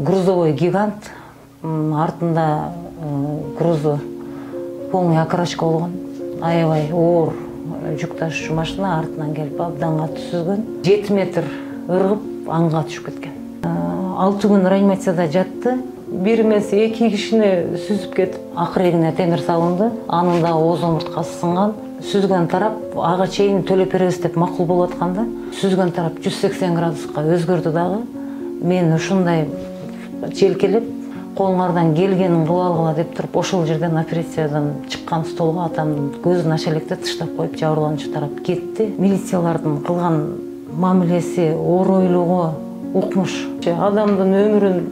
грузовой гигант, артында грузы полный окрашка болгон. Аябай оор жүк ташуучу машина артынан келип абдан катуу сүзгөн. 7 метр ыргып аңга түшүп кеткен. 6 күн реанимацияда жатты. Бир эмес 2 кишини сүзүп кетип, акырегине темир салынды. Анын да ооз омурткасы сынган. Сүзгөн тарап ага чейин төлөп беребиз деп макул болуп атканда, сүзгөн тарап 180 градуска өзгөрдү дагы. Мен ушундай желкелеп, колуңардан келгенин кыла алгыла деп туруп, ошол жерден операциядан чыккан столго атамдын көзүн аша электе таштап коюп, жабырлануучу тарап кетти. Милициялардын кылган мамилеси оройлугу укмуш. Адамдын өмүрүн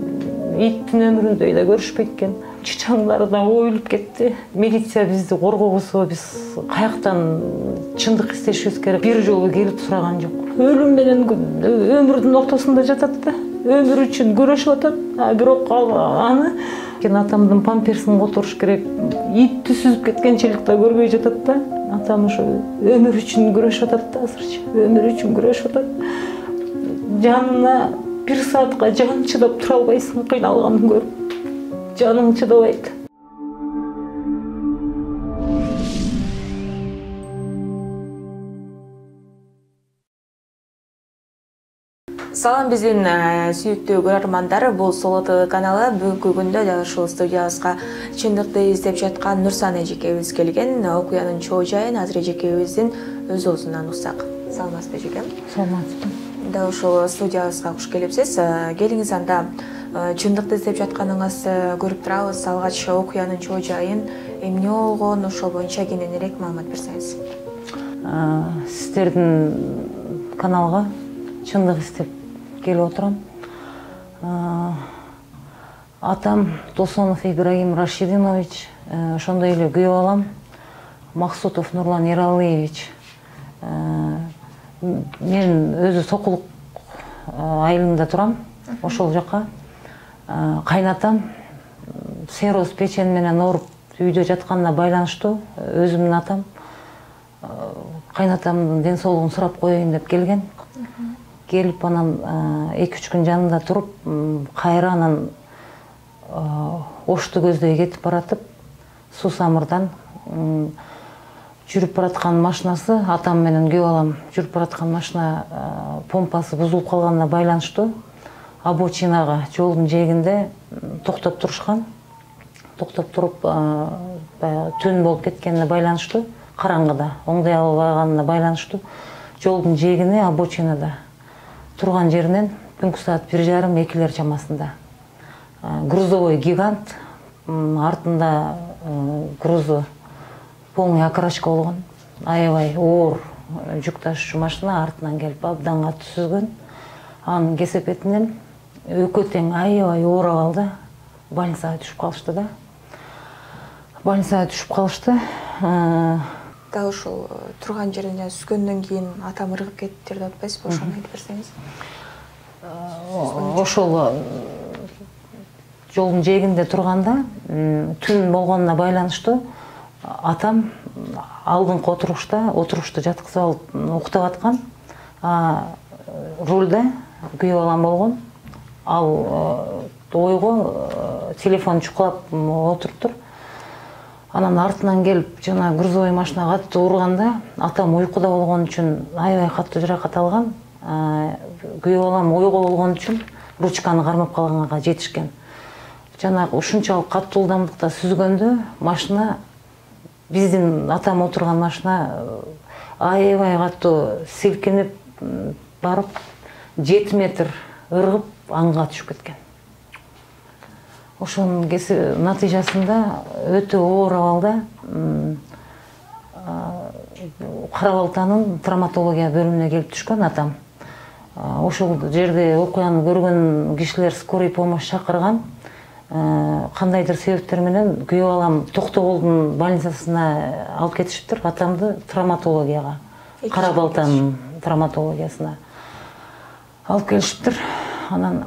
иттин өмүрүндөй да көрүшпөйт экен. Чычаңдары да оюлуп кетти. Милиция бизди коргобосо, биз каяктан чындык издешибиз керек. Бир жолу келип сураган жок. Өлүм менен өмүрдүн ортосунда жатат да. Өмүр үчүн күрөшүп атат. Бирок аны атамдын памперсин которуш керек. Итти сүзүп кеткенчелик да көрбөй жатат да. Атам ошо өмүр үчүн күрөшүп атат да азырчы. Өмүр үчүн күрөшүп атат. Жанына 1 саатка жан чыдап тура албайсың, кыйналганын көрүп. Canım çıdabaydı. Салам биздин сүйүктүү көрөрмандар, бул Соло ТВ каналы. Бүгүнкү күндө дал ушул студиябызга чындыкты издеп жаткан Нурсан эжекебиз келген. Окуянын чоо жайын азыр эжекебиздин өз оозунан угсак. Саламатсызбы эжекем? Саламатсызбы. Дал ушул студиябызга куш келипсиз. Келиңиз анда чындыкты издеп жатканыңызды көрүп турабыз. Алгач окуянын чоо жайын эмне болгон, ошол боюнча кененирээк маалымат берсеңиз. Сиздердин каналга чындык издеп келип отурам. Атам Досонов Ибрагим Рашидинович, ошондой эле күйөө балам Максутов Нурлан Ералиевич. Мен өзү Сокулук айылында турам, ошол жака. Кайнатам сероз печен менен ооруп үйдө жатканына байланыштуу өзүмдүн атам кайнатамдын ден соолугун сурап коеюн деп келген. Келип анан 2-3 күн жанында туруп, кайра анан Ошту көздөй кетип баратып, Сусамырдан жүрүп бараткан машинасы, атам менен күйөө балам жүрүп бараткан машина помпасы бузулуп калганына байланыштуу обочинага жолдун жээгинде токтоп турушкан. Токтоп туруп түн болуп кеткенине байланыштуу, караңгыда оңдой албаганына байланыштуу жолдун жээгине обочинада турган жеринен түнкү саат 1:30-2 чамасында грузовой гигант, артында грузы полный окрашка болгон. Аябай оор жүк ташуучу машина артынан келип абдан катуу сүзгөн. Анын кесепетинен экөө тең аябай оор абалда больницага түшүп калышты да. Больницага түшүп калышты. Дал ушул турган жеринен сүзгөндөн кийин атам ыргып кетти деп атпайсызбы? Ошону айтып берсеңиз. Ошол жолдун жээгинде турганда түн болгонуна байланыштуу атам алдыңкы отурушта жаткызып алып уктап аткан. Рулда күйөө балам болгон. Ал ойго телефон чукулап отуруптур. Анан артынан келип жана грузовой машина катуу урганда, атам уйкуда болгон үчүн аябай катуу жаракат алган. Күйөө балам ойго болгон үчүн ручканы кармап калганга жетишкен. Жана ушунчалык катуу ылдамдыкта сүзгөндө машина, биздин атам отурган машина аябай катуу силкинип барып 7 метр ыргып аңга түшүп кеткен. Ошонун натыйжасында өтө оор абалда Кара Балтанын травматология бөлүмүнө келип түшкөн атам. Ошол жерде окуяны көргөн кишилер скорый помощь чакырган. Кандайдыр себептер менен күйөө балам Токтоболдун больницасына алып кетишиптир, атамды травматологияга, Кара Балтанын травматологиясына алып келишиптир. Анан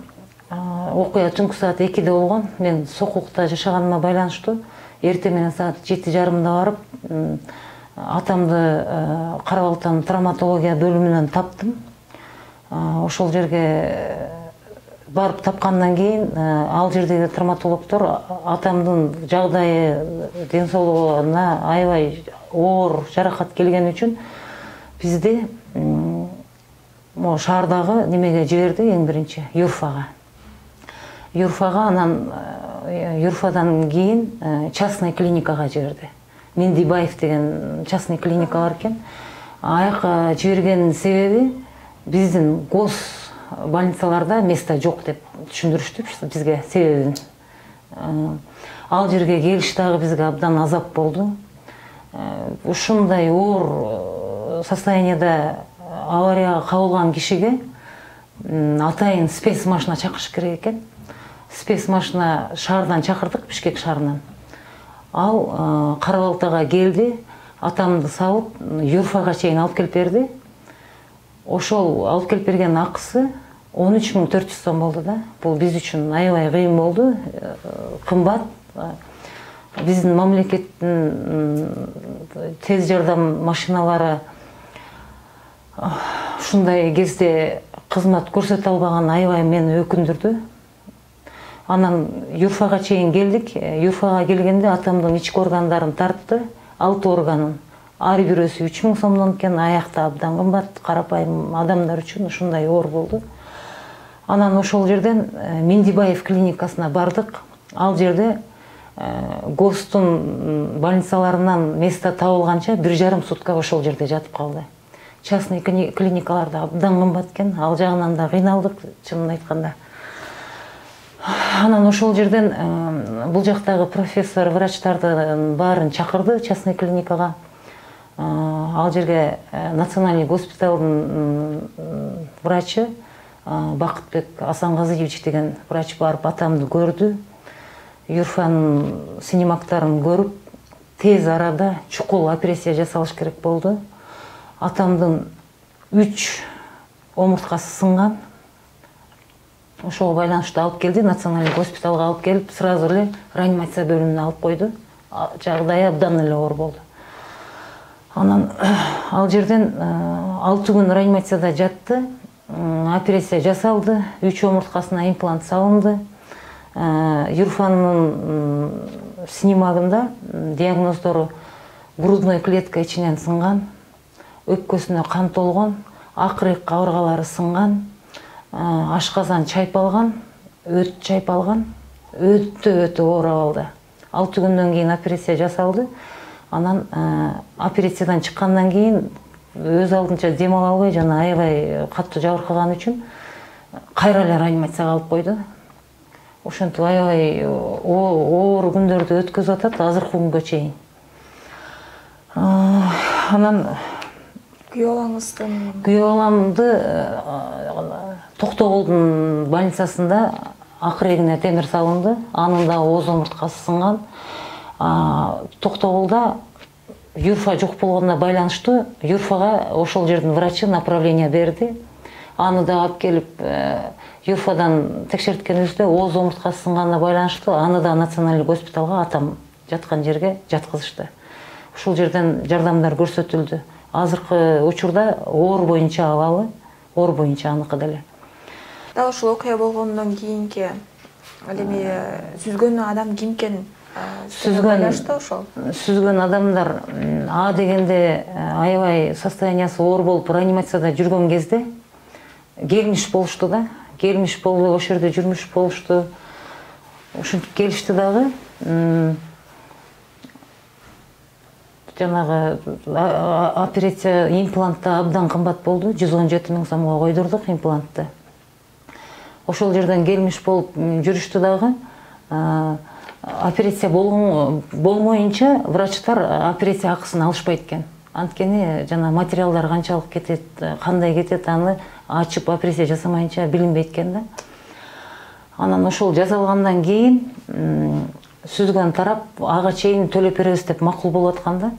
окуя түнкү саат 2-де болгон. Мен Сокулукта жашаганыма байланыштуу эртең менен саат 7:30 барып, атамды Кара Балтанын травматология бөлүмүнөн таптым. Ошол жерге барып тапқаннан кейін ал жердегі травматологтор атамдың жағдайы денсаулығына аябай оор жарақат келген үшін бізде шаардағы немеге жіберді ең бірінші Юрфаға. Анан Юрфадан кейін частный клиникаға жіберді. Мендибаев деген частный клиника бар екен. Аяққа жіберген себебі біздің гос больницаларда место жоқ деп түшүндүрүштү бизге себебин. Ал жерге келиш дагы бизге абдан азап болду. Ушундай оор состоянияда аварияга кабылган кишиге атайын спец машина чакырыш керек экен. Спец машина шаардан чакырдык, Бишкек шаарынан. Ал Кара-Балтага келди, атамды салып, Юрфага чейин алып келип берди. Ошол алып келип берген акысы 13.400 сом болду да. Бул биз үчүн аябай кыйын болду, кымбат. Биздин мамлекеттин тез жардам машиналары ушундай кезде кызмат көрсөтө албаган аябай мени өкүндүрдү. Анан Юрфага чейин келдик. Юрфага келгенде атамдын ички органдарын тартты, 6 органын. Ар бирөөсү 3000 сомдон экен, аякта абдан кымбат, карапайым адамдар үчүн ушундай оор болду. Анан ошол жерден Мендибаев клиникасына бардык. Ал жерде ГОСТун больницаларынан место табылганча 1,5 сутка ошол жерде жатып калды. Частный клиникаларда абдан кымбат экен, ал жагынан да кыйналдык, чынын айтканда. Анан ошол жерден бул жактагы профессор, врачтардын баарын чакырды частный клиникага. Ал жерге национальный госпиталдын врачы Бакытбек Асангазиевич деген врач барып атамды көрдү. Юрфанын синимактарын көрүп, тез арада чукул операция жасалыш керек болду. Атамдын 3 омурткасы сынган. Ошого байланыштуу алып келди, национальный госпиталга алып келип, сразу эле реанимация бөлүмүнө алып койду. Жагдайы абдан эле оор болду. Анан ал жерден 6 күн реанимацияда жатты. Операция жасалды, 3 омурткасына имплант салынды. Юрфанын снимагында диагноздору грудной клетка ичинен сынган, өпкөсүнө кан толгон, акырык кабыргалары сынган, ашказан чайпалган, өт чайпалган, өтө оор абалда. 6 күндөн кийин операция жасалды. Анан операциядан чыккандан кийин өз алдынча дем ала албай, жана аябай катуу жабыркаган үчүн кайра эле реанимацияга алып койду. Ошентип аябай оор күндөрдү өткөзүп атат азыркы күнгө чейин. Анан күйөө баламды Токтогулдун больницасында акырегине темир салынды. Анын да ооз омурткасы сынган. Токтогулда Юрфа жок болгонуна байланыштуу Юрфага ошол жердин врачы направление берди. Аны да алып келип Юрфадан текшерткенибизде ооз омурткасы сынганына байланыштуу аны да национальный госпиталга атам жаткан жерге жаткызышты. Ушул жерден жардамдар көрсөтүлдү. Азыркы учурда оор боюнча абалы, оор боюнча аныкы деле. Дал ушул окуя болгондон кийинки эми сүзгөн адам ким экен? Сүзгөн адамдар дегенде аябай состояниясы оор болуп реанимацияда жүргөн кезде келмиш болушту да. Келмиш болуп ошол жерде жүрмүш болушту. Ушинтип келишти дагы. Жанагы операция имплантта абдан кымбат болду. 117 000 сомго койдурдук имплантты. Ошол жерден келмиш болуп жүрүштү дагы. Операция болмоюнча врачтар операция акысын алышпайт экен. Анткени жана материалдар канчалык кетет, кандай кетет, аны ачып операция жасамайынча билинбейт экен да. Анан ошол жасалгандан кийин сүзгөн тарап ага чейин төлөп беребиз деп макул болуп атканда,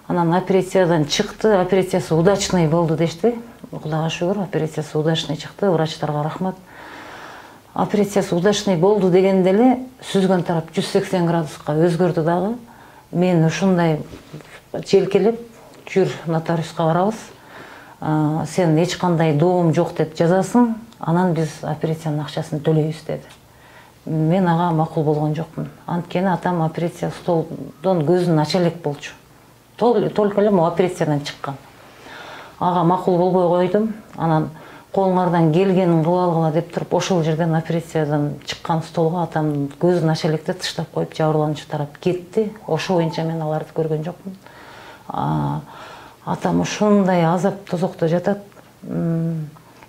анан операциядан чыкты, операциясы удачный болду дешти. Кудайга шүгүр, операциясы удачный чыкты, врачтарга рахмат. Операциясы удачный болду дегенде эле сүзгөн тарап 180 градуска өзгөрдү дагы. Мен ушундай желкелеп, жүр нотариуска барабыз. Сен эч кандай доом жок деп жазасың, анан биз операциянын акчасын төлөйбүз деди. Мен ага макул болгон жокмун. Анткени атам операция столдон көзүн ача элек болчу. Только эле операциядан чыккан. Ага макул болбой койдум. Анан колуңардан келгенин кыла алгыла деп туруп ошол жерден операциядан чыккан столго атам көзүн ача электе тыштап коюп жабырлануучу тарап кетти. Ошо боюнча мен аларды көргөн жокмун. Атам ушундай азап тозокто жатат.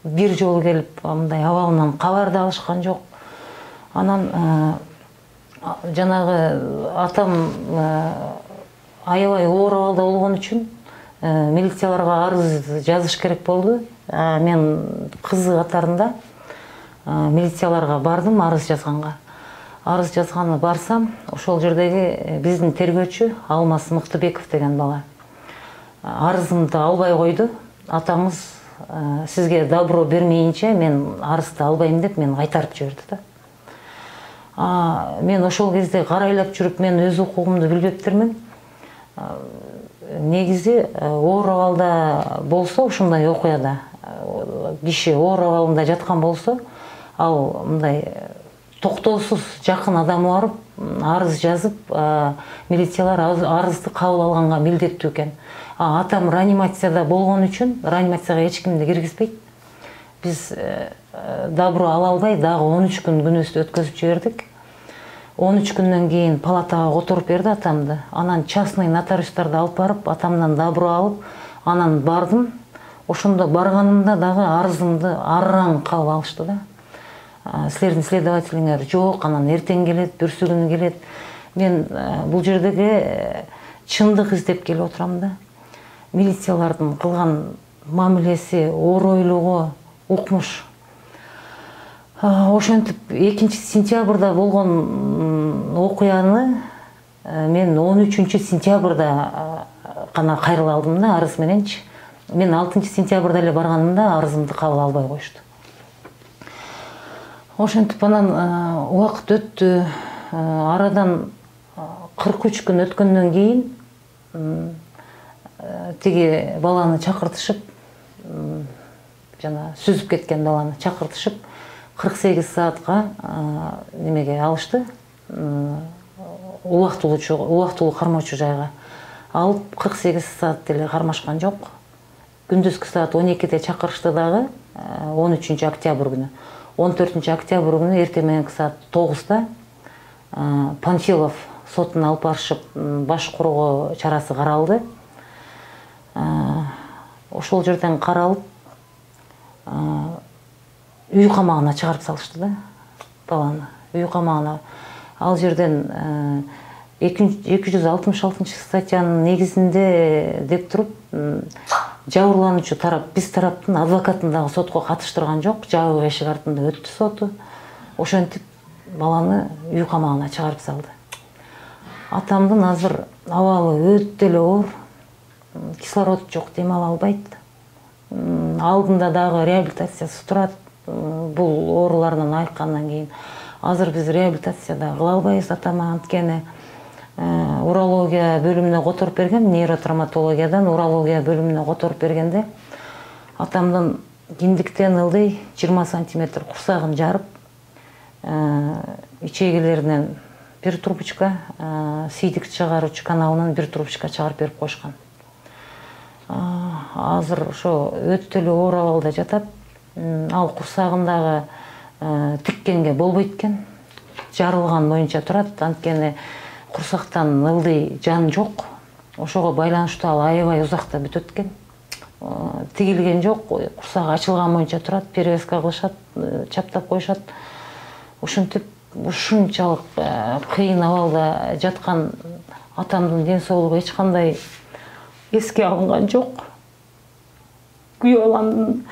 Бир жолу келип мындай абалынан кабар да алышкан жок. Анан жанагы атам аябай оор абалда болгон үчүн милицияларга арыз жазыш керек болду. Мен кызы катарында милицияларга бардым арыз жазганга. Арыз жазганы барсам, ошол жердеги биздин тергөөчү Алмаз Мыктыбеков деген бала арызымды албай койду. Атамыз сизге добро бермейинче мен арызды албайм деп мен кайтарып жиберди да. Мен ошол кезде карайлап жүрүп мен өз укугумду билбептермин. Негизи оор абалда болсо, ушундай окуяда киши оор абалында жаткан болсо, ал мындай токтоосуз жакын адамы барып арыз жазып, милициялар арызды кабыл алганга милдеттүү экен. Атам реанимацияда болгон үчүн реанимацияга эч кимди киргизбейт. Биз добро ала албай дагы 13 күн күнүбүздү өткөзүп жибердик. 13 күндөн кийин палатага которуп берди атамды. Анан частный нотариустарды алып барып, атамдан добро алып, анан бардым. Ошондо барганымда дагы арызымды арраң кабыл алышты да. Силердин следователиңер жок, анан эртең келет, бүрсү күнү келет. Мен бул жердеги чындык издеп келип отурам да. Милициялардын кылган мамилеси оройлугу укмуш. Ошентип 2 сентябрда болгон окуяны мен 13 сентябрда гана кайрыла алдым да арыз мененчи. Мен 6 сентябрда эле барганымда арызымды кабыл албай коюшту. Ошентип анан убакыт өттү. Арадан 43 күн өткөндөн кийин тиги баланы чакыртышып, жана сүзүп кеткен баланы чакыртышып 48 саатка немеге алышты. Убактылуу кармоочу жайга алып 48 саат деле кармашкан жок. Күндүзгү саат 12-де чакырышты дагы 13 октябрь күнү. 14 октябрь күнү эртең мененки саат 9-да Панфилов сотуна алып барышып баш коргоо чарасы каралды. Ошол жерден каралып үй камагына чыгарып салышты да баланы. Үй камагына ал жерден 266 статьянын негизинде деп туруп жабырлануучу тарап биз тараптын адвокатын дагы сотко катыштырган жок. Жабык эшик артында өттү соту. Ошентип баланы үй камагына чыгарып салды. Атамдын азыр абалы өтө эле оор. Кислород жок, дем ала албайт. Алдында дагы реабилитациясы турат. Бул ооруларынан айыккандан кийин азыр биз реабилитацияда кыла албайбыз атама, анткени урология бөлүмүнө которуп берген, нейротравматологиядан урология бөлүмүнө которуп бергенде атамдын киндиктен ылдый 20 сантиметр курсагын жарып, ичегелеринен бир трубочка, сийдик чыгаруучу каналынан бир трубочка чыгарып берип койушкан. Азыр ошо өтө эле оор абалда жатат. Ал курсагындагы тиккенге болбойт экен. Жарылган боюнча турат, анткени курсактан ылдый жан жок. Ошого байланыштуу ал аябай узакта бүтөт экен. Тигилген жок, курсагы ачылган боюнча турат, перевязка кылышат, чаптап коюшат. Ушинтип ушунчалык кыйын абалда жаткан атамдын ден соолугу эч кандай эске алынган жок. Күйөө баламдын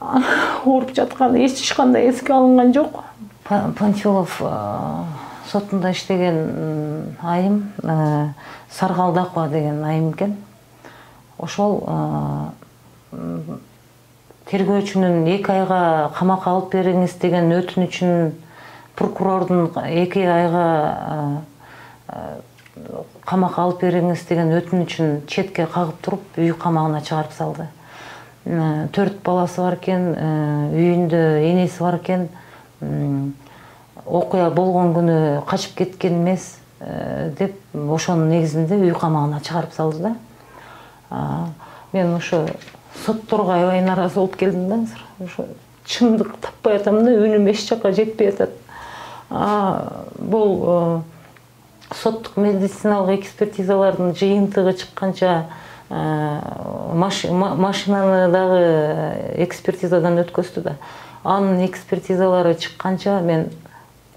ооруп жатканы эч кандай эске алынган жок. Панфилов сотунда иштеген айым Саргалдакова деген айым экен. Ошол тергөөчүнүн 2 айга камакка алып бериңиз деген өтүнүчүн прокурордун 2 айга камакка алып бериңиз деген өтүнүчүн четке кагып туруп үй камагына чыгарып салды. 4 баласы бар экен, үйүндө энеси бар экен. Окуя болгон күнү качып кеткен эмес деп ошонун негизинде үй камагына чыгарып салды да. Мен ошо сотторго аябай нааразы болуп келдим да. Ошо чындык таппай атам да, үнүм эч жакка жетпей атат. Бул соттук медициналык экспертизалардын жыйынтыгы чыкканча машинаны дагы экспертизадан өткөздү да. Анын экспертизалары чыкканча мен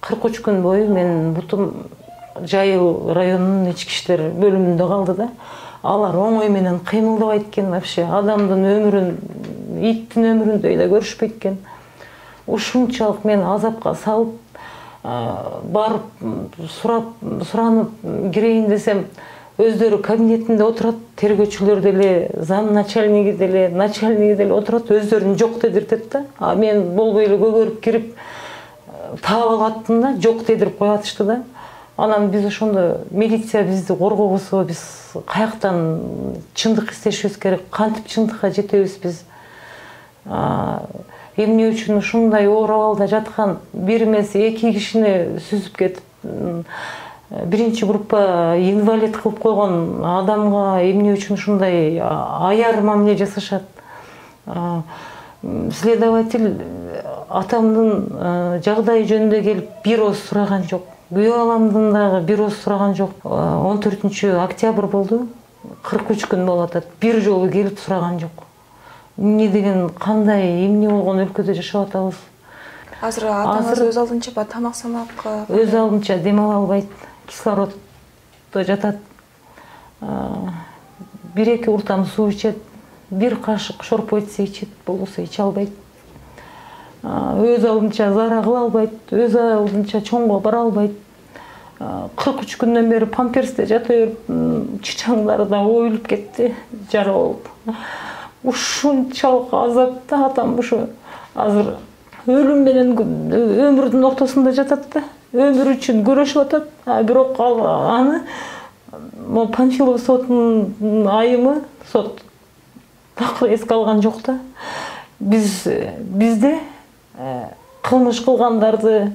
43 күн бою мен бутум Жайыл районунун ички иштер бөлүмүндө калды да. Алар оңой менен кыймылдабайт экен вообще. Адамдын өмүрүн, иттин өмүрүндөй да көрүшпөйт экен. Ушунчалык мен азапка салып, барып суранып кирейин десем, өздөрү кабинетинде отурат, тергөөчүлөр деле, зам начальниги деле отурат, өздөрүн жок дедиртет да. Мен болбой эле көгөрүп кирип таап алаттым да, жок дедирип коятышты да. Анан биз ошондо милиция бизди коргобосо, биз каяктан чындык издешибиз керек, кантип чындыкка жетебиз биз. Эмне үчүн ушундай оор абалда жаткан бир эмес 2 кишини сүзүп кетип, биринчи группа инвалид кылып койгон адамга эмне үчүн ушундай аяр мамиле жасашат? Следователь атамдын жагдайы жөнүндө келип бир ооз сураган жок. Күйөө баламдын дагы бир ооз сураган жок. 14 октябрь болду. 43 күн болуп атат. Бир жолу келип сураган жок. Эмне деген, кандай, эмне болгон өлкөдө жашап атабыз? Азыр атаңыз өз алдынча тамак-самак өз алдынча дем ала албайт, кислороддо жатат. 1-2 уртам суу ичет, 1 кашык шорпо ичсе ичет, болбосо иче албайт. Өз алдынча зара кыла албайт, өз алдынча чоңго бара албайт. 43 күндөн бери памперсте жата берип, чычаңдары да оюлуп кетти, жара болуп. Ушунчалык азапта атам ушу азыр өлүм менен өмүрдүн ортосунда жатат да. Өмүр үчүн күрөшүп атат. Бирок аны Панфилов сотунун айымы, сот такыр эске алган жок да. Бизде кылмыш кылгандарды,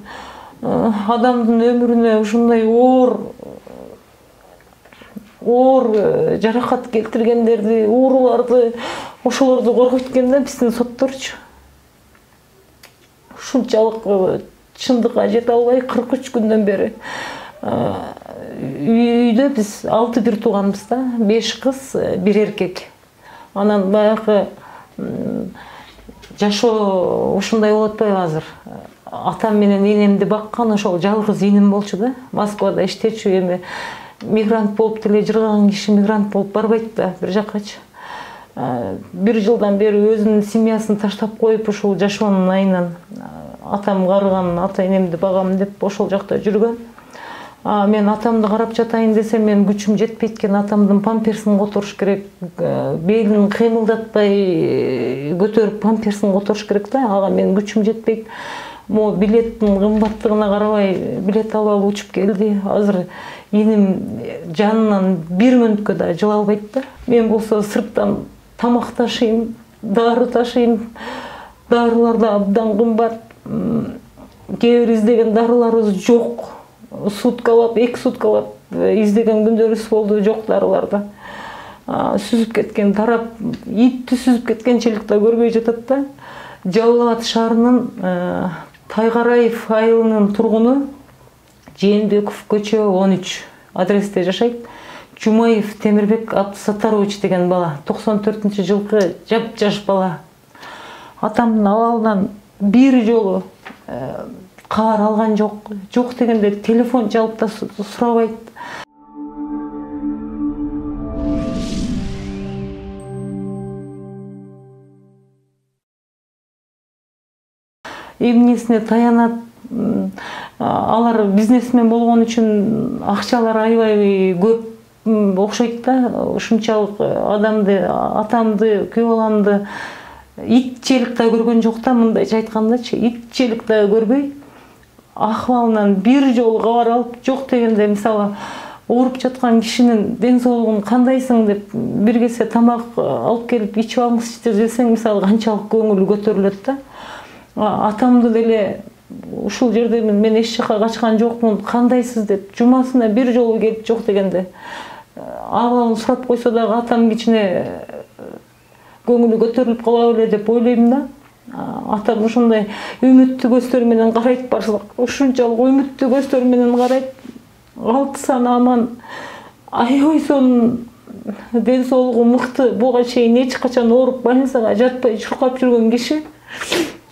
адамдын өмүрүнө ушундай оор жаракат келтиргендерди, ууруларды, ошолорду коргойт экен да биздин сотторчу. Ушунчалык чындыкка жете албай 43 күндөн бери үйдө биз 6 бир тууганбыз да, 5 кыз, 1 эркек. Анан баягы жашоо ушундай болуп атпайбы азыр? Атам менен энемди баккан ошол жалгыз иним болчу да. Москвада иштечү, эми мигрант болуп деле жыргаган киши мигрант болуп барбайт да бир жаккачы. 1 жылдан бери өзүнүн семьясын таштап коюп, ушул жашоонун айынан атам карыган, ата энемди багам деп ошол жакта жүргөн. Мен атамды карап жатайын десем, мен күчүм жетпейт экен, атамдын памперсин которуш керек, белин кыймылдатпай көтөрүп памперсин которуш керек да. Ага мен күчүм жетпейт. Мо билеттин кымбаттыгына карабай билет алып учуп келди. Азыр иним жанынан 1 мүнөткө да жыла албайт да. Мен болсо сырттан тамак ташыйм, дары ташыйм. Дарылар да абдан кымбат. Кээ бир издеген дарыларыбыз жок. Суткалап, 2 суткалап издеген күндөрүбүз болду, жок дарыларда. Сүзүп кеткен, тарап, итти сүзүп кеткенчелик да көрбөй жатат да. Жалал Абад шаарынын Тайгараев айылынын тургуну, Жээнбеков көчө 13 адресте жашайт. Жумаев Темирбек Абдусаттарович деген бала, 94-жылкы жап-жаш бала. Атамдын абалынан бир жолу кабар алган жок. Жок дегенде телефон чалып да сурабайт. Эмнесине таянат. Алар бизнесмен болгон үчүн акчалар аябай көп окшойт да. Ушунчалык адамды, атамды, күйөө баламды итчелик да көргөн жок да, мындайча айткандачы, итчелик да көрбөй, акыбалынан бир жолу кабар алып, жок дегенде мисалы ооруп жаткан кишинин ден соолугун кандайсың деп бир кесе тамак алып келип ичип алыңызчы десең, мисалы канчалык көңүлү көтөрүлөт да. Атамды деле ушул жердемин, мен эч жака качкан жокмун, кандайсыз деп жумасына бир жолу келип жок дегенде абалын сурап койсо дагы атам кичине көңүлү көтөрүлүп кала беле деп ойлойм да. Атам ушундай үмүттүү көздөр менен карайт башылык. Ушунчалык үмүттүү көздөр менен карайт. 6 саны аман, аябай сонун ден соолугу мыкты, буга чейин эч качан ооруп больницага жатпай чуркап жүргөн киши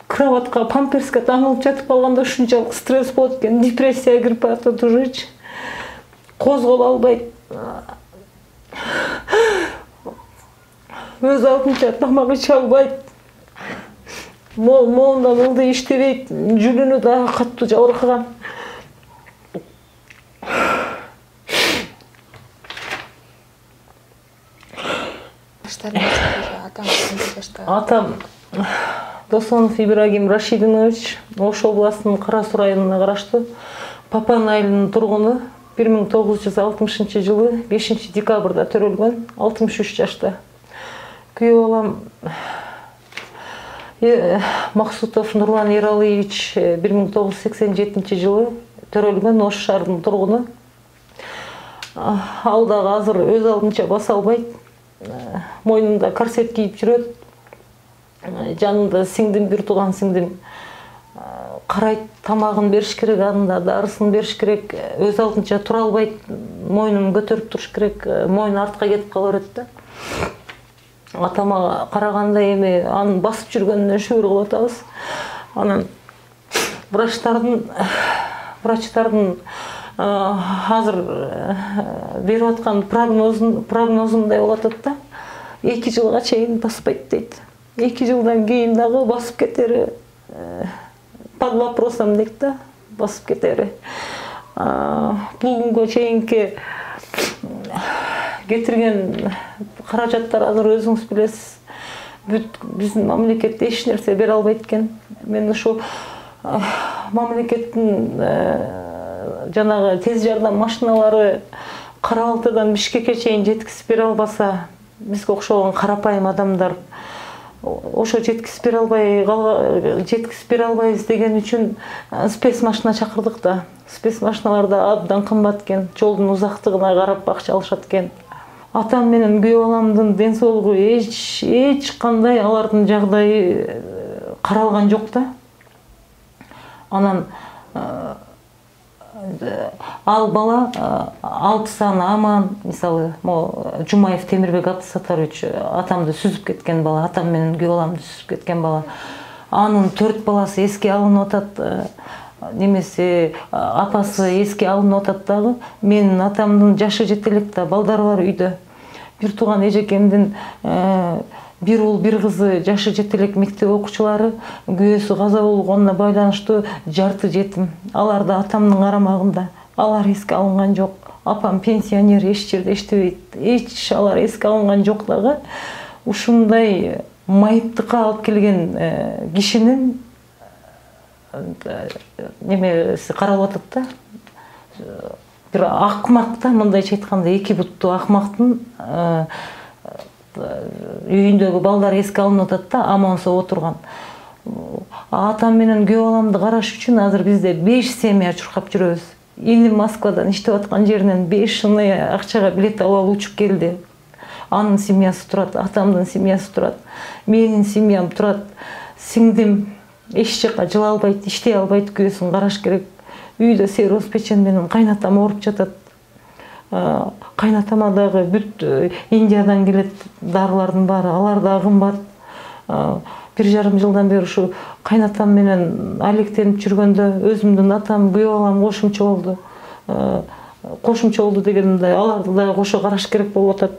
кроватка, памперске таңылып жатып калганда ушунчалык стресс болот экен, депрессияга кирип баратат ужечи. Козголо албайт. Өз алдынча тамак иче албайт. Моунда мылды иштебейт, жүлүнү дагы катуу жабыркаган. Атам Досонов Ибрагим Рашидинович, Ош областынын Кара Суу районуна караштуу Папан айылынын тургуну. 1960 жылы 5 декабрда төрөлгөн, 63 жашта. Күйөө балам Максутов Нурлан Ералиевич 1987 жылы төрөлгөн, Ош шаарынын тургуну. Ал дагы азыр өз алдынча баса албайт. Мойнунда корсет кийип жүрөт. Жанында сиңдим, бир тууган сиңдим карайт, тамагын бериш керек, анында дарысын бериш керек. Өз алдынча тура албайт, мойнун көтөрүп туруш керек, мойну артка кетип кала берет да. Атама караганда эми анын басып жүргөнүнө шүгүр кылып атабыз. Анан врачтардын азыр берип аткан прогнозундай болуп атат да. 2 жылга чейин баспайт дейт. 2 жылдан кийин дагы басып кетери под вопросом дейт да, басып кетери. Бул күнгө чейинки кетирген каражаттар азыр өзүңүз билесиз. Биздин мамлекет эч нерсе бере албайт экен. Мен ушу мамлекеттин жанагы тез жардам машиналары Кара-Балтадан Бишкекке чейин жеткизип бере албаса, бизге окшогон карапайым адамдар ошо жеткизип бере албайбыз деген үчүн спец машина чакырдык да. Спец машиналар да абдан кымбат экен, жолдун узактыгына карап акча алышат экен. Атам менен күйөө баламдын ден соолугу эч кандай алардын жагдайы каралган жок да. Анан ал бала 6 саны аман, мисалы, Жумаев Темирбек Абдысаттарович атамды сүзүп кеткен бала, атам менен күйөө баламды сүзүп кеткен бала. Анын 4 баласы эске алынып атат, немесе апасы эске алынып атат дагы. Менин атамдын жашы жете элек да, балдары бар үйдө. Бир тууган эжекемдин бир уул бир кызы жашы жете элек мектеп окуучулары, күйөөсү каза болгонуна байланыштуу жарты жетим. Алар да атамдын карамагында. Алар эске алынган жок. Апам пенсионер, эч жерде иштебейт. Эч алар эске алынган жок дагы. Ушундай майыптыкка алып келген кишинин немеси каралып атат да. Бир акмак да, мындайча айтканда 2 буттуу акмактын үйүндөгү балдар эске алынып атат да, амансоо отурган. Атам менен күйөө баламды караш үчүн азыр бизде 5 семья чуркап жүрөбүз. Иним Москвадан иштеп аткан жеринен 5 шыны акчага билет алып учуп келди. Анын семьясы турат, атамдын семьясы турат, менин семьям турат. Сиңдим эч жака жыла албайт, иштей албайт, күйөөсүн караш керек. Үйдө сервис печен менен кайнатам ооруп жатат. Кайнатама дагы бүт Индиядан келет дарылардын баары, алар да кымбат. 1,5 жылдан бери ушу кайнатам менен алектенип жүргөндө өзүмдүн атам, күйөө балам кошумча болду. Кошумча болду дегенде аларды да кошо караш керек болуп атат.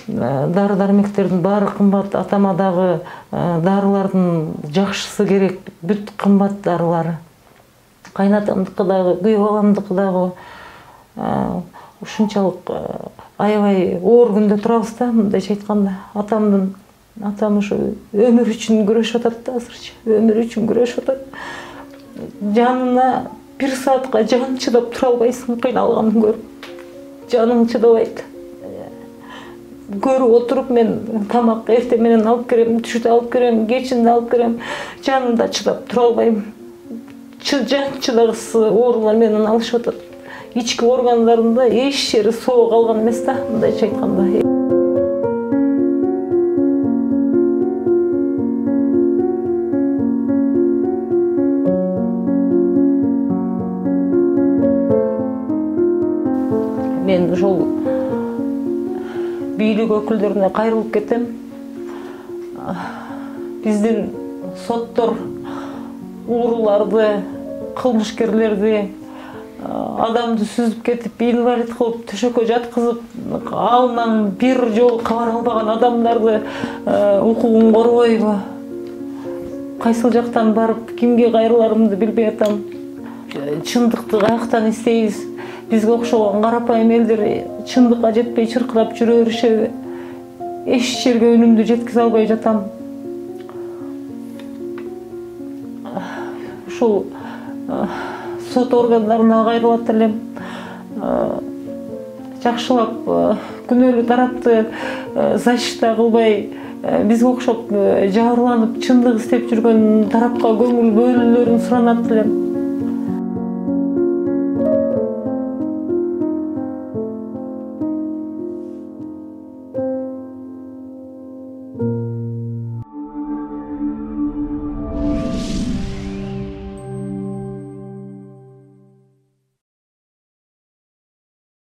Дары-дармектердин баары кымбат, атама дагы дарылардын жакшысы керек, бүт кымбат дарылары. Кайнатамдыкы дагы, күйөө баламдыкы дагы ушунчалык аябай оор күндө турабыз да, мындайча айтканда. Атам ушу өмүр үчүн күрөшүп атат да, азырчы. Өмүр үчүн күрөшүп атат. Жанына 1 саатка жан чыдап тура албайсың, кыйналганын көрүп. жаның чыдабайт. Көрүп отуруп мен тамак эрте менен алып керем, түштө алып керем, кечинде алып керем. Жанымда чыдап тура албайм. Жан чыдагысы оорулар менен алышып атат. Ички органдарымда эч жери соо калган эмес да, мындайча айтканда. Мен ошол бийлик өкүлдөрүнө кайрылып кетем. Биздин соттор ууруларды, кылмышкерлерди, адамды сүзүп кетип, инвалид кылып, төшөккө жаткызып, алынан бир жолу кабар албаган адамдарды укугун корубойбу? Кайсыл жактан барып, кимге кайрыларымды билбей атам. Чындыкты каяктан издейбиз? Бизге окшогон карапайым элдер чындыкка жетпей чыркырап жүрө беришеби? Эч жерге үнүмдү жеткизе албай жатам. Ушул сот органдарына кайрылат элем. Жакшылап күнөөлүү тарапты защита кылбай, бизге окшоп жабырланып чындык издеп жүргөн тарапка көңүл бөлүүлөрүн суранат элем.